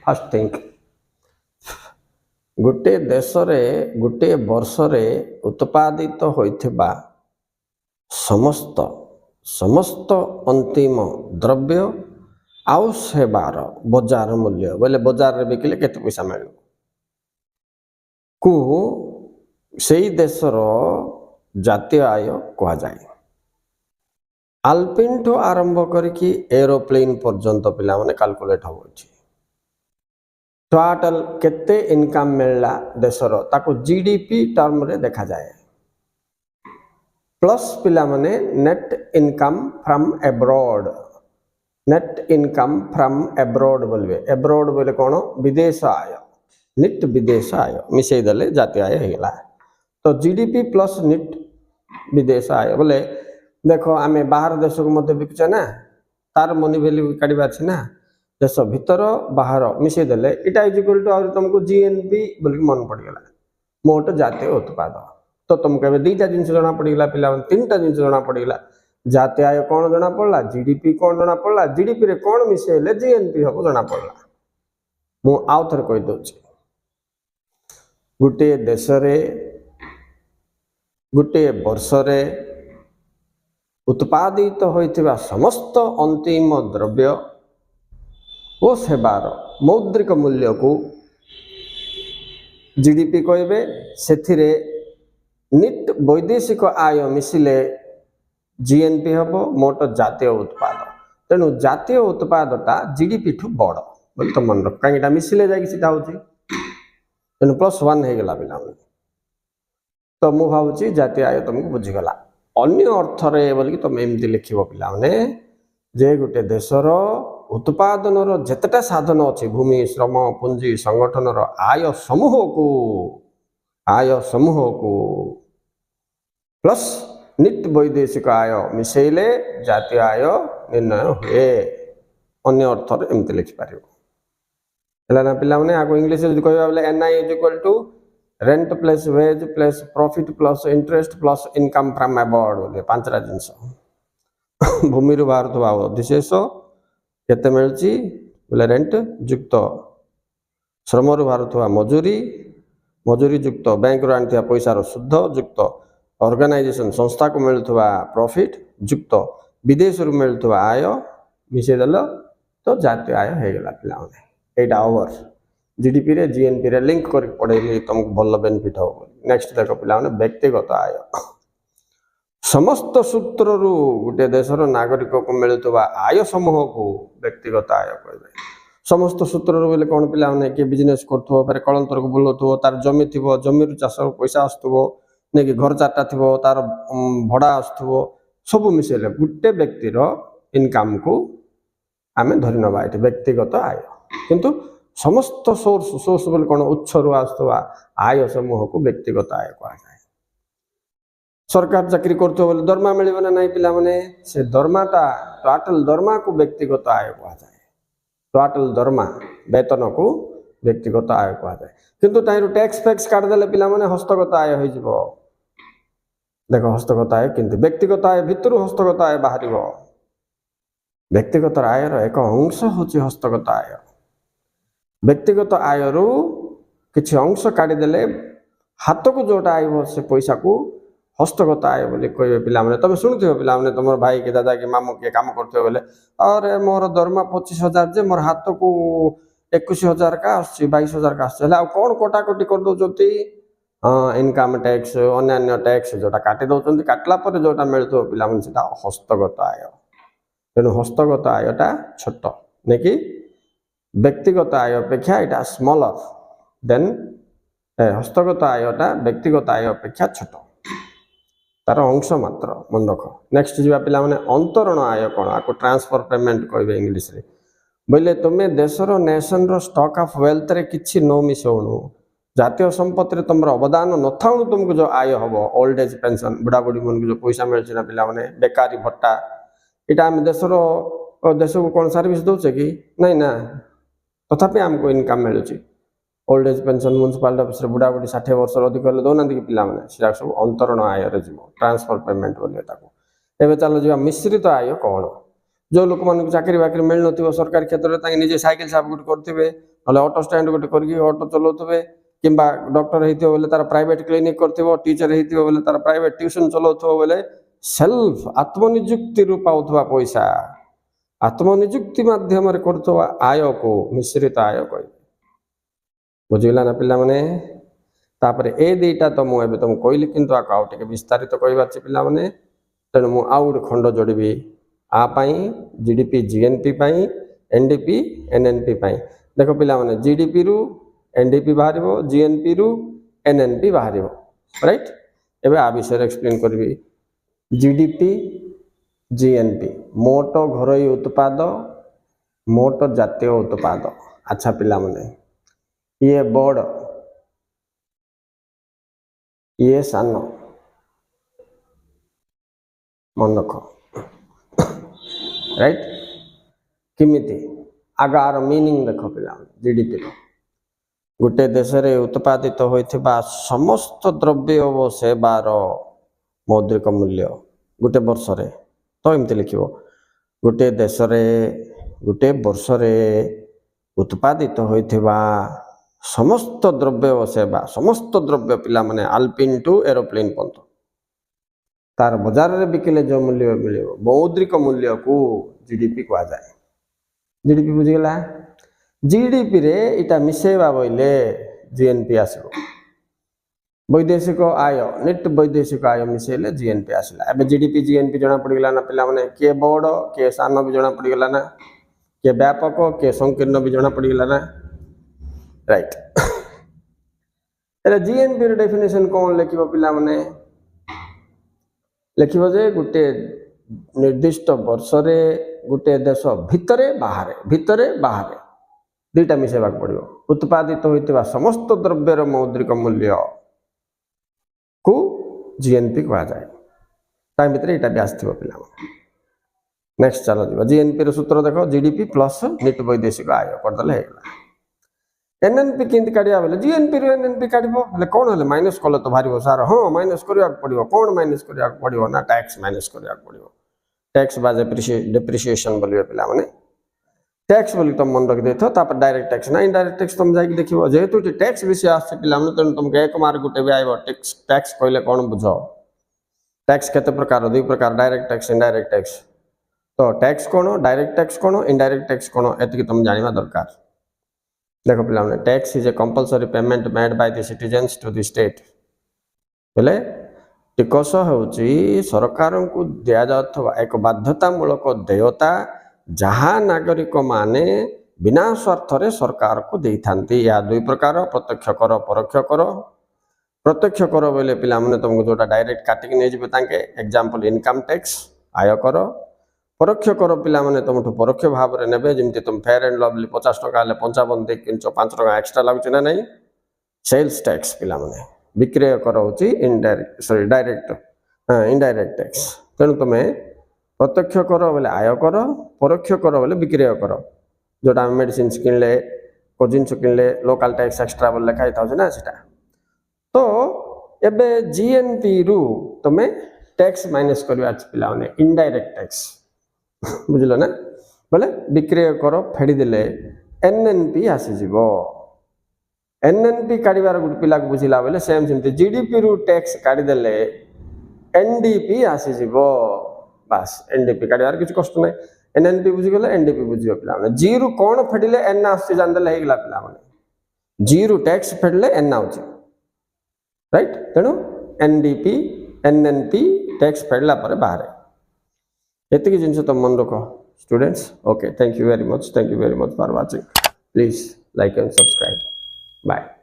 First think गोटे देश रे गोटे वर्ष रे उत्पादित होइथिबा समस्त समस्त अंतिम द्रव्य आउ सेवार बजार मूल्य बोले बजार रे बिकिले केते पैसा मिल को सेई देशर जातीय आय कहा जाए। आल्पिन ठू आरंभ करके एरोप्लेन पर्यंत पिला माने कैलकुलेट हो टोटल केते इनकम मिलला देशर ताको जीडीपी टर्म रे देखा जाए प्लस पिला माने net income from abroad net income from abroad बोले कौन विदेश आय निट विदेश आय मिसई देले जातीय आय हेला तो जीडीपी प्लस निट विदेश आय बोले देखो आमे बाहर देश को मध्य बिकुचे ना तार मनी वैल्यू काढिबा अछि ना देश भीतर बाहर मिसई देले इटा इज इक्वल टू और तुमको जीएनपी बोल के मन पड़ गेला मोट जातीय उत्पाद तो तुमको एबे दुईटा जिंस जणा पड़ गेला पिला तीनटा जिंस जणा पड़ गेला जातीय आय कोन जणा पड़ला जीडीपी कोन जणा पड़ला जीडीपी रे कोन मिसईले जीएनपी हो जणा पड़ला मु आउ थर कहि दोछि गुटे देश रे गुटे वर्ष रे उत्पादित होइथिबा समस्त अंतिम द्रव्य ओ सेवार मौद्रिक मूल्य को जीडीपी कहबे सेथिरे निट वैदेशिक आय मिसिले जीएनपी हबो मोट जातीय उत्पाद तेणु जातीय उत्पादटा जीडीपी ठू बड़ बोल तो मन रख कहीं मिसिले जाकि सीधा होची तेणु +1 हे गेला पिला तो मु भावुची जातीय आय तुमको बुझीगला अन्य अर्थ रे बोल कि तुम एमती लिखिबो पिला माने जे गुटे देशर उत्पादन जेतेटा साधन अच्छी भूमि श्रम पुंजी संगठन आय समूह को प्लस निट वैदेशिक आय मिसेले जातीय आय निर्णय हुए अन्य अर्थ एमती लिखिपार है पिला मैंने आपको इंग्लिश कह NI is equal to rent plus wage plus profit plus interest plus income from abroad बोले पांचटा जिनस भूमि रू बाहर थवा अधिशेष केते मिलची बोले रेंट युक्त श्रम रू बाहर थवा मजूरी मजूरी युक्त बैंक रू आनिथिबा पैसा रो शुद्ध युक्त ऑर्गेनाइजेशन संस्था को मिलुथवा प्रॉफिट युक्त विदेश रू मिलुथवा आय मिसे देल तो जातीय आय हे गेला पिला माने एटा ओवर जीडीपी रे जीएनपी रे लिंक कर पढेली तुमको भल बेनिफिट हो। नेक्स्ट देखो पिला माने व्यक्तिगत आय समस्त सूत्र रु गोटे देशर नागरिक को मिलुथवा आय समूह को व्यक्तिगत आय कहबे समस्त सूत्र रु बोले कोन पिला माने के बिजनेस करथो पर कलंतर को बुलथो तार जमी थिबो जमी रु चाष पैसा आस्तबो ने कि घर चारटा थिबो तार भड़ा आस्तबो सब मिसेले गोटे व्यक्तिर इनकम को आमे धरि नबा एठी व्यक्तिगत आय किंतु समस्त सोर्स बोले कौन उत्स रु आस्तवा आय समूह को व्यक्तिगत आय कहा जाए। सरकार चाकरी करते बोले दरमा मिले ना नहीं पिला माने से दरमाटा टोटल दरमा को व्यक्तिगत आय कहा जाए टोटल दरमा वेतन को व्यक्तिगत आय कहा जाए किंतु ताइरो टैक्स फैक्स काट देले पिला माने हस्तगत आय होई जिवो देखो हस्तगत आय किंतु व्यक्तिगत आय भितरु हस्तगत आय बाहरिबो व्यक्तिगत आय रो एक अंश होची हस्तगत आय व्यक्तिगत आय रु किछि अंश काटी देले हाथ को जोटा आइबो से पैसा को हस्तगत आय बोले कहबे पिला माने तबे सुनथिबो पिला माने तमर भाई के दादा के मामू के काम करथिबो बोले अरे मोर दरमा 25,000 जे मोर हाथ को 21,000 का आछि 22,000 का आछि आ कोन कोटा कोटी कर दो जति इनकम टैक्स अन्य टैक्स जोटा काटी दउचंती काटला पर जोटा मिलथो पिला माने सेटा हस्तगत आय तेनु हस्तगत आयटा छोट ने कि व्यक्तिगत आय अपेक्षा एटा स्मॉलर देन हस्तगत आयटा व्यक्तिगत आय अपेक्षा छोट तार अंश मात्र मन रख। नेक्स्ट जीवा पिला माने अंतरण आय कोन आको ट्रांसफर पेमेंट कहबे इंग्लिश रे बोले तुमे देशर नेशन रो स्टॉक ऑफ वेल्थ रे किछि नो मिसोणु जातीय संपत्ति रे तुमर अवदान न थाउनु तुमको जो आय हबो ओल्ड एज पेंशन बुढ़ा बुढ़ी मन को जो पैसा मिलछि ना पिला माने बेकारी भट्टा एटा हम देश को कोन सर्विस दोछे कि नहीं ना तथापि हमको इनकम मिलुची old age pension municipality office रे बुढ़ा बुढ़ी 60 वर्ष अधिक हेले दोना कि पिला माने सिरा सब अंतरण आय रे जीवो ट्रांसफर पेमेंट बोले ताको एबे चलो जीवा मिश्रित आय कोन जो लोक मान चाकरी बाकरी मिल नथिबो सरकारी क्षेत्र रे ताके निजे साइकिल साफ गुट करथिबे नले ऑटो स्टैंड गोटे करके ऑटो चलाउथबे किंबा डॉक्टर हेतिबो बोले तार प्राइवेट क्लिनिक करथिबो टीचर हेतिबो बोले तार प्राइवेट ट्यूशन चलाउथबो बोले सेल्फ आत्मनियुक्ति रू पाउथबा पैसा आत्मनियुक्ति माध्यम रे करथबा आय को मिश्रित आय कहबे बुझिला ना पिला माने तापर ए दुईटा तो मुझे तुम कहली किंतु आउ टे विस्तारित कहबार पिला माने तेणु मु आउ गोटे खंड जोड़बी आपाई जीडीपी जीएनपी पाई एनडीपी एनएनपी पाई देख पिला माने जीडीपी रु एनडीपी बाहर जीएनपी रु एनएनपी बाहर राइट एबे आ विषय एक्सप्लेन करबी जीडीपी जीएनपी मोट घरोई उत्पाद मोट जातीय उत्पाद अच्छा पिला माने ये बड़ ये सान मन रख राइट किमिति आगार मीनिंग देख पिला जीडीपी गोटे देश रे उत्पादित होइथिबा समस्त द्रव्य व सेवार मौद्रिक मूल्य गोटे वर्ष रे तो एमती लिखिबो गोटे देश रे गोटे वर्ष रे उत्पादित होइथिबा समस्त द्रव्य व सेवा समस्त द्रव्य पिला माने आल्पिन टू एरोप्लेन पंत तार बाजार रे बिकिले जो मूल्य मिलियो मौद्रिक मूल्य को जीडीपी कहा जाए जीडीपी बुझिगला जीडीपी रे इटा मिसेबा बोले जीएनपी आसो वैदेशिक आय नेट वैदेशिक आय मिसेले जीएनपी आसला एबे जीडीपी जीएनपी जना पड़गला ना पिला माने के बड़ के सान भी जना पड़गला ना के व्यापक के संकीर्ण भी जना पड़गला ना राइट जीएनपी रे डेफिनेशन कौन लिखिबो पिला माने लिखिबो जे गुटे निर्दिष्ट वर्ष रे गुटे देश भितरे बाहर दुईटा मिसेबा पड़ो उत्पादित होइतिबा समस्त द्रव्यर मौद्रिक मूल्य को जीएनपी कहा जाए टाइम भितर एटा भी आसथिबो पिला नेक्स्ट चलो दिबा जीएनपी रो सूत्र देखो जीडीपी प्लस नेट वैदेशिक आय करदले हेगला एनएनपी किंत काढिया बोले जीएनपी रो एनएनपी काढिबो हले कोन हले माइनस कले तो भारिबो सार हां माइनस करिया पड़िबो कोन माइनस करिया पड़िबो ना टैक्स माइनस करिया पड़िबो टैक्स बाज डेप्रिसिएशन बोलिबे पिला माने टैक्स बोली तुम मन रख देथो तापर डायरेक्ट टैक्स ना इनडायरेक्ट टैक्स तुम जाई देखिबो जेहेतु टैक्स विषय आसे पिला माने तन तुमके एक मार्क गुटे भी आइबो टैक्स कहले कोन बुझो टैक्स केते प्रकार दुई प्रकार डायरेक्ट टैक्स इनडायरेक्ट टैक्स तो टैक्स कोन डायरेक्ट टैक्स कोन इनडायरेक्ट टैक्स कोन एतिकी तुम जानिबा दरकार देखो पिला माने tax is a compulsory payment made by the citizens to the state बोले टिकस होउची सरकार को दिया जाथवा एक बाध्यतामूलक देयता जहाँ नागरिक माने बिना स्वार्थ रे सरकार को देई थांती या दुई प्रकार प्रत्यक्ष कर परोक्ष कर प्रत्यक्ष कर बोले पिला माने तुमको जोटा डायरेक्ट काटिक नै जिबे तांके एग्जांपल इनकम टैक्स आय कर परोक्ष कर पिला माने तुमठु परोक्ष भाव रे नेबे जेमति तुम फेयर एंड लवली 50 टका ले 55 दे किंचो 5 टका एक्स्ट्रा लागुची ना नहीं सेल्स टैक्स पिला माने विक्रय कर होची indirect sorry direct indirect tax तेणु तुम प्रत्यक्ष कर बोले आय कर परोक्ष कर बोले विक्रय कर जोटा मेडिसिन किनले को जिनस किनले लोकल टैक्स एक्स्ट्रा बोले लिखाई था ना सेटा तो एबे जीएनपी रु तुम टैक्स माइनस करबा पिला माने इनडायरेक्ट टैक्स बुझलो ना बोले विक्रय कर फेडी देले एनएनपी आसी जीवो एनएनपी काढिबार गुड पिला को बुझिला बोले सेम सेमते जीडीपी रु टैक्स काढि देले एनडीपी आसी जीवो बस एनडीपी काढिबार किछ कष्ट नै एनएनपी बुझि गेले एनडीपी बुझियो पिला माने जी रु कोन फेडिले एन आसी जान देले हेगला पिला माने जी रु टैक्स फेडले एन आउची राइट तेनु एनडीपी एनएनपी टैक्स फेडला पर बाहर एतिकी जिनस तुम मन रखो students okay thank you very much for watching please like and subscribe bye